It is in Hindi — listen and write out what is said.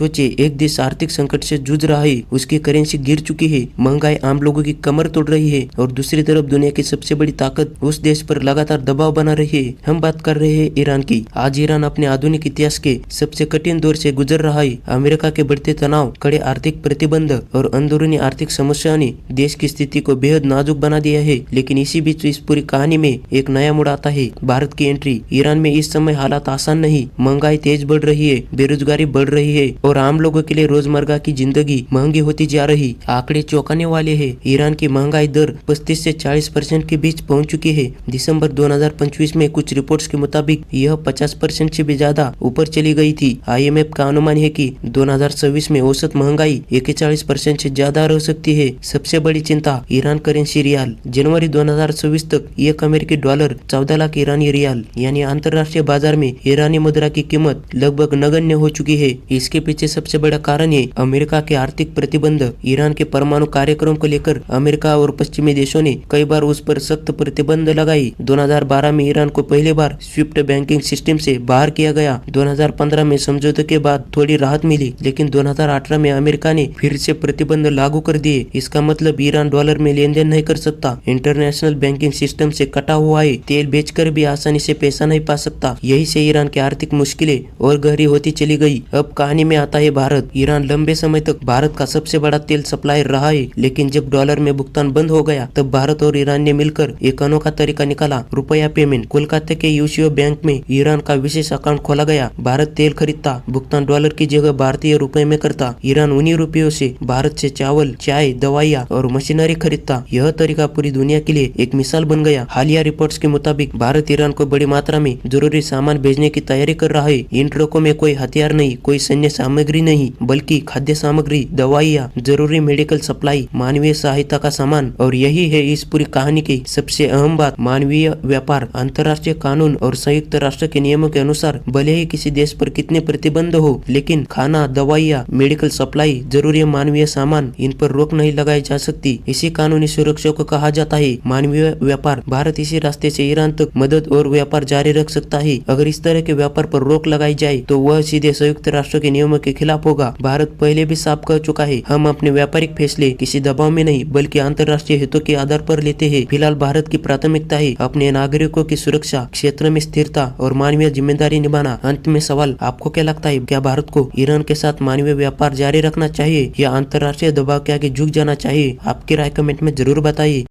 सोचे, एक देश आर्थिक संकट से जूझ रहा है, उसकी करेंसी गिर चुकी है, महंगाई आम लोगों की कमर तोड़ रही है और दूसरी तरफ दुनिया की सबसे बड़ी ताकत उस देश पर लगातार दबाव बना रही है। हम बात कर रहे हैं ईरान की। आज ईरान अपने आधुनिक इतिहास के सबसे कठिन दौर से गुजर रहा है। अमेरिका के बढ़ते तनाव, कड़े आर्थिक प्रतिबंध और अंदरूनी आर्थिक समस्याओं ने देश की स्थिति को बेहद नाजुक बना दिया है। लेकिन इसी बीच इस पूरी कहानी में एक नया मोड़ आता है, भारत की एंट्री। ईरान में इस समय हालात आसान नहीं, महंगाई तेज बढ़ रही है, बेरोजगारी बढ़ रही है और आम लोगों के लिए रोजमर्रा की जिंदगी महंगी होती जा रही। आंकड़े चौंकाने वाले हैं। ईरान की महंगाई दर 35 से 40% के बीच पहुंच चुकी है। दिसंबर 2025 में कुछ रिपोर्ट्स के मुताबिक यह 50% से भी ज्यादा ऊपर चली गई थी। IMF का अनुमान है कि 2026 में औसत महंगाई 41% से ज्यादा रह सकती है। सबसे बड़ी चिंता ईरान करेंसी रियाल। जनवरी 2026 तक एक अमेरिकी डॉलर 14 लाख ईरानी रियाल यानी अंतर्राष्ट्रीय बाजार में ईरानी मुद्रा की कीमत लगभग नगण्य हो चुकी है। इसके पीछे सबसे बड़ा कारण है अमेरिका के आर्थिक प्रतिबंध। ईरान के परमाणु कार्यक्रम को लेकर अमेरिका और पश्चिमी देशों ने कई बार उस पर सख्त प्रतिबंध लगाई। 2012 में ईरान को पहली बार स्विफ्ट बैंकिंग सिस्टम से बाहर किया गया। 2015 में समझौते के बाद थोड़ी राहत मिली, लेकिन 2018 में अमेरिका ने फिर से प्रतिबंध लागू कर दिए। इसका मतलब ईरान डॉलर में लेन देन नहीं कर सकता, इंटरनेशनल बैंकिंग सिस्टम से कटा हुआ है, तेल बेचकर भी आसानी से पैसा नहीं पा सकता। यही से ईरान की आर्थिक मुश्किलें और गहरी होती चली गई। अब कहानी में आता है भारत। ईरान लंबे समय तक भारत का सबसे बड़ा तेल सप्लायर रहा है, लेकिन जब डॉलर में भुगतान बंद हो गया तब भारत और ईरान ने मिलकर एक अनोखा तरीका निकाला, रुपया पेमेंट। कोलकाता के यूसीओ बैंक में ईरान का विशेष अकाउंट खोला गया। भारत तेल खरीदता, भुगतान डॉलर की जगह भारतीय रुपए में करता। ईरान उन्हीं रुपयों से भारत से चावल, चाय, दवाइयाँ और मशीनरी खरीदता। यह तरीका पूरी दुनिया के लिए एक मिसाल बन गया। हालिया रिपोर्ट्स के मुताबिक भारत ईरान को बड़ी मात्रा में जरूरी सामान भेजने की तैयारी कर रहा है। इन ट्रकों में कोई हथियार नहीं, कोई सैन्य सामग्री नहीं, बल्कि खाद्य सामग्री, दवाइयाँ, जरूरी मेडिकल सप्लाई, मानवीय सहायता का सामान। और यही है इस पूरी कहानी की सबसे अहम बात, मानवीय व्यापार। अंतर्राष्ट्रीय कानून और संयुक्त राष्ट्र के नियमों के अनुसार भले ही किसी देश पर कितने प्रतिबंध हो, लेकिन खाना, दवाइयाँ, मेडिकल सप्लाई, जरूरी मानवीय सामान, इन पर रोक नहीं लगाई जा सकती। इसी कानूनी सुरक्षा को कहा जाता है मानवीय व्यापार। भारत इसी रास्ते से ईरान तक मदद और व्यापार जारी रख सकता है। अगर इस तरह के व्यापार पर रोक लगाई जाए तो वह सीधे संयुक्त राष्ट्र के नियमों के खिलाफ होगा। भारत पहले भी साफ कह चुका है, हम अपने व्यापारिक फैसले किसी दबाव में नहीं बल्कि अंतर्राष्ट्रीय हितों के आधार पर लेते हैं। फिलहाल भारत की प्राथमिकता है अपने नागरिकों की सुरक्षा, क्षेत्र में स्थिरता और मानवीय जिम्मेदारी निभाना। अंत में सवाल, आपको क्या लगता है, क्या भारत को ईरान के साथ मानवीय व्यापार जारी रखना चाहिए या अंतर्राष्ट्रीय दबाव के आगे झुक जाना चाहिए? आपकी राय कमेंट में जरूर बताइए।